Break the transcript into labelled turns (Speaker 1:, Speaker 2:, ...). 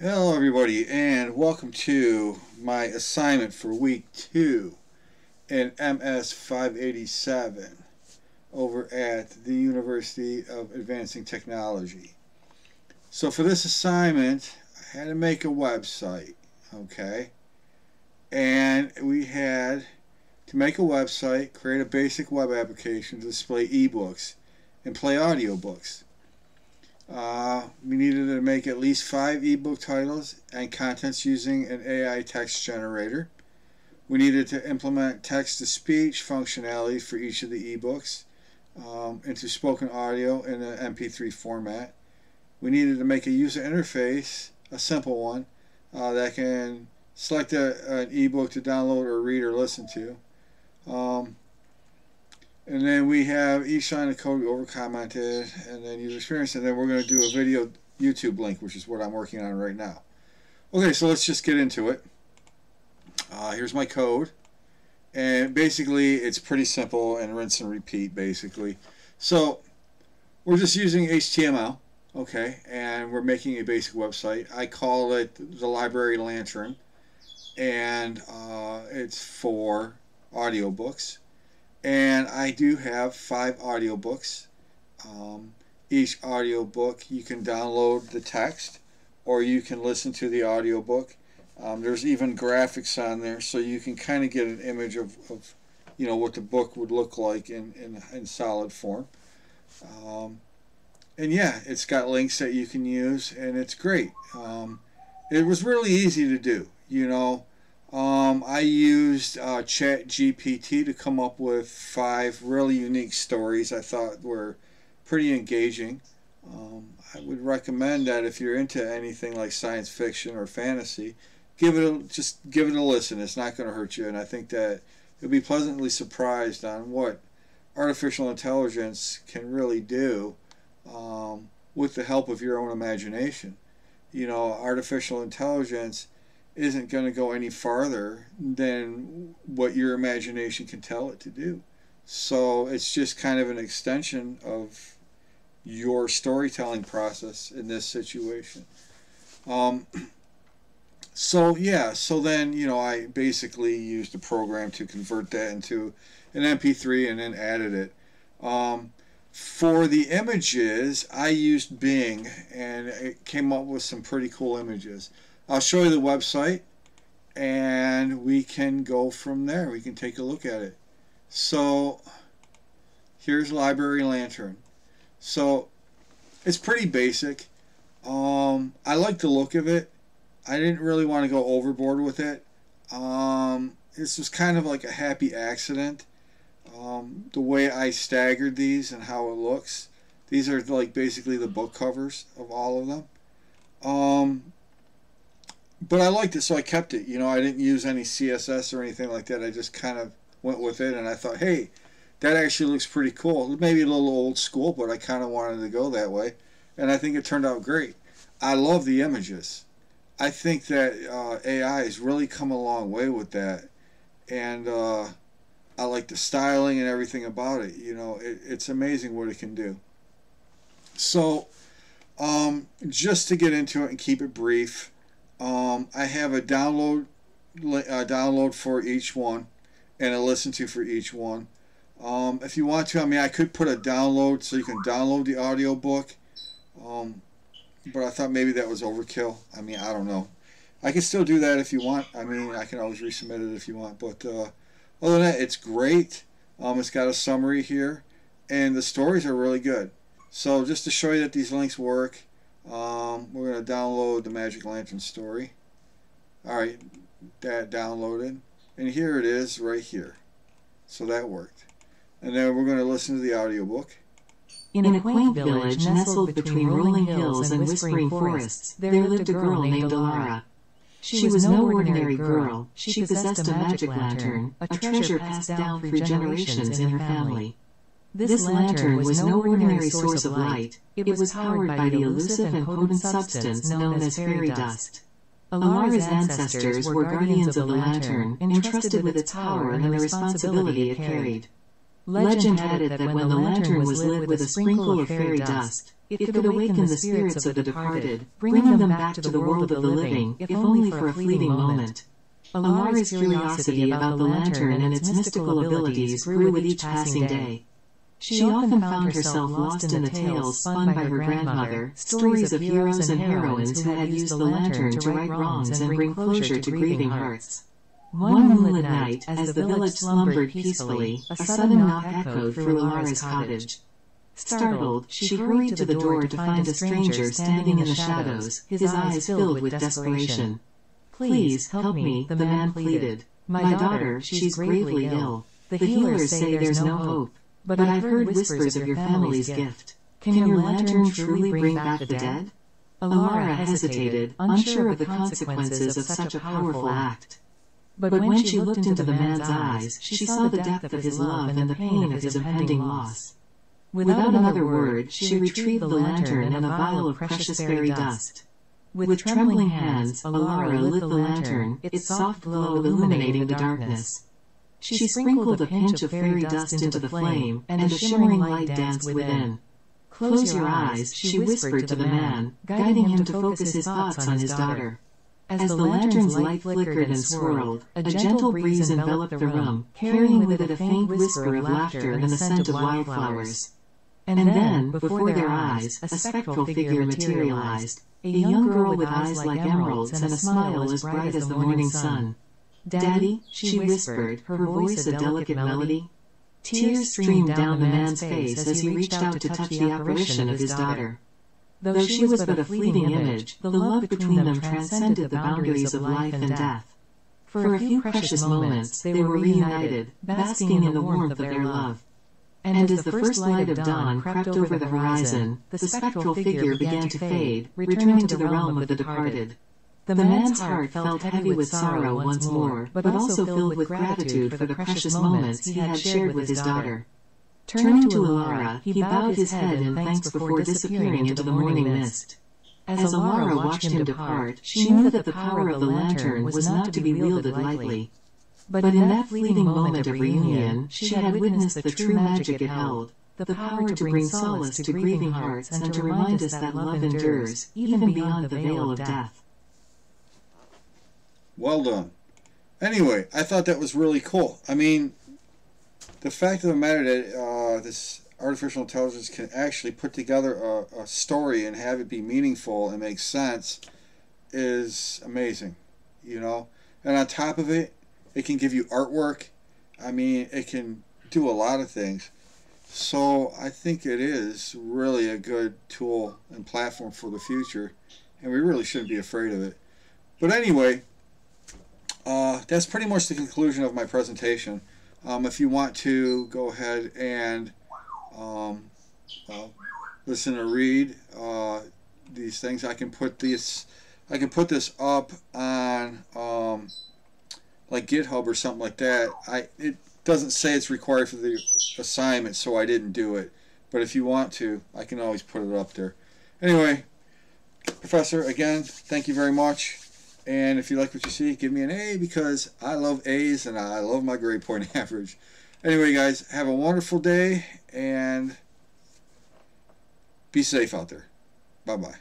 Speaker 1: Hello everybody, and welcome to my assignment for week 2 in MS587 over at the University of Advancing Technology. So for this assignment, I had to make a website, okay? And we had to make a website, create a basic web application to display ebooks and play audiobooks. We needed to make at least 5 ebook titles and contents using an AI text generator. We needed to implement text-to-speech functionality for each of the ebooks into spoken audio in an MP3 format. We needed to make a user interface, a simple one, that can select an ebook to download or read or listen to. And then we have each line of code we over-commented, and then user experience, and then we're going to do a video YouTube link, which is what I'm working on right now. Okay, so let's just get into it. Here's my code, and basically it's pretty simple and rinse and repeat, basically. So we're just using HTML, okay, and we're making a basic website. I call it the Library Lantern, and it's for audiobooks. And I do have 5 audiobooks. Each audiobook you can download the text or you can listen to the audiobook. There's even graphics on there, so you can kind of get an image of what the book would look like in solid form. And yeah, it's got links that you can use, and it's great. It was really easy to do, I used ChatGPT to come up with 5 really unique stories I thought were pretty engaging. I would recommend that if you're into anything like science fiction or fantasy, just give it a listen. It's not going to hurt you, and I think that you'll be pleasantly surprised on what artificial intelligence can really do with the help of your own imagination. Artificial intelligence isn't going to go any farther than what your imagination can tell it to do. So it's just kind of an extension of your storytelling process in this situation. So then I basically used a program to convert that into an MP3 and then added it. For the images, I used Bing, and it came up with some pretty cool images. I'll show you the website, and we can go from there. We can take a look at it. So here's Library Lantern. So it's pretty basic. I like the look of it. I didn't really want to go overboard with it. This was kind of like a happy accident. The way I staggered these and how it looks. These are like basically the book covers of all of them. But I liked it, so I kept it. I didn't use any CSS or anything like that. I just kind of went with it, and I thought, hey, that actually looks pretty cool. Maybe a little old school, but I kind of wanted to go that way, and I think it turned out great. I love the images. I think that AI has really come a long way with that, and I like the styling and everything about it. It's amazing what it can do. So just to get into it and keep it brief, I have a download for each one and a listen to for each one. If you want to, I could put a download so you can download the audiobook, but I thought maybe that was overkill. I don't know. I can still do that if you want. I can always resubmit it if you want, but other than that, it's great. It's got a summary here, and the stories are really good. So just to show you that these links work, we're going to download the Magic Lantern story. Alright, that downloaded, and here it is right here. So that worked. And then we're going to listen to the audiobook.
Speaker 2: In a quaint village nestled between rolling hills and whispering forests, there lived a girl named Alara. She was no ordinary girl. She possessed a magic lantern, a treasure passed down through generations in her family. This lantern was no ordinary source of light. It was powered by the elusive and potent substance known as fairy dust. Alara's ancestors were guardians of the lantern, entrusted with its power and the responsibility it carried. Legend had it that when the lantern was lit with a sprinkle of fairy dust, it could awaken the spirits of the departed, bringing them back to the world of the living, if only for a fleeting moment. Alara's curiosity about the lantern and its mystical abilities grew with each passing day. She often found herself lost in the tales spun by her grandmother, stories of heroes and heroines who had used the lantern to right wrongs and bring closure to grieving hearts. One moonlit night, as the village slumbered peacefully, a sudden knock echoed through Alara's cottage. Startled, she hurried to the door to find a stranger standing in the shadows, his eyes filled with desperation. "Please, help me," the man pleaded. "My daughter, she's gravely ill. The healers say there's no hope. But I've heard whispers of your family's gift. Can your lantern truly bring back the dead?" Alara hesitated, unsure of the consequences of such a powerful act. But when she looked into the man's eyes, she saw the depth of his love and the pain of his impending loss. Without another word, she retrieved the lantern and a vial of precious fairy dust. With trembling hands, Alara lit the lantern, its soft glow illuminating the darkness. She sprinkled a pinch of fairy dust into the flame, and a shimmering light danced within. "Close your eyes," she whispered to the man, guiding him to focus his thoughts on his daughter. As the lantern's light flickered and swirled, a gentle breeze enveloped the room, carrying with it a faint whisper of laughter and the scent of wildflowers. And then, before their eyes, a spectral figure materialized, a young girl with eyes like emeralds and a smile as bright as the morning sun. "Daddy," she whispered, her voice a delicate melody. Tears streamed down the man's face as he reached out to touch the apparition of his daughter. Though she was but a fleeting image, the love between them transcended the boundaries of life and death. For a few precious moments, they were reunited, basking in the warmth of their love. And as the first light of dawn crept over the horizon, the spectral figure began to fade, returning to the realm of the departed. The man's heart felt heavy with sorrow once more, but also filled with gratitude for the precious moments he had shared with his daughter. Turning to Alara, he bowed his head in thanks before disappearing into the morning mist. As Alara watched him depart, she knew that the power of the lantern was not to be wielded lightly. But in that fleeting moment of reunion, she had witnessed the true magic it held, the power to bring solace to grieving hearts and to remind us that love endures, even beyond the veil of death.
Speaker 1: Well done. Anyway, I thought that was really cool. I mean, the fact of the matter that this artificial intelligence can actually put together a story and have it be meaningful and make sense is amazing, you know. And on top of it, it can give you artwork. I mean, it can do a lot of things. So I think it is really a good tool and platform for the future, and we really shouldn't be afraid of it. But anyway, that's pretty much the conclusion of my presentation. If you want to go ahead and listen or read these things, I can put this up on like GitHub or something like that. It doesn't say it's required for the assignment, so I didn't do it. But if you want to, I can always put it up there. Anyway, Professor, again, thank you very much. And if you like what you see, give me an A, because I love A's and I love my grade point average. Anyway, guys, have a wonderful day and be safe out there. Bye-bye.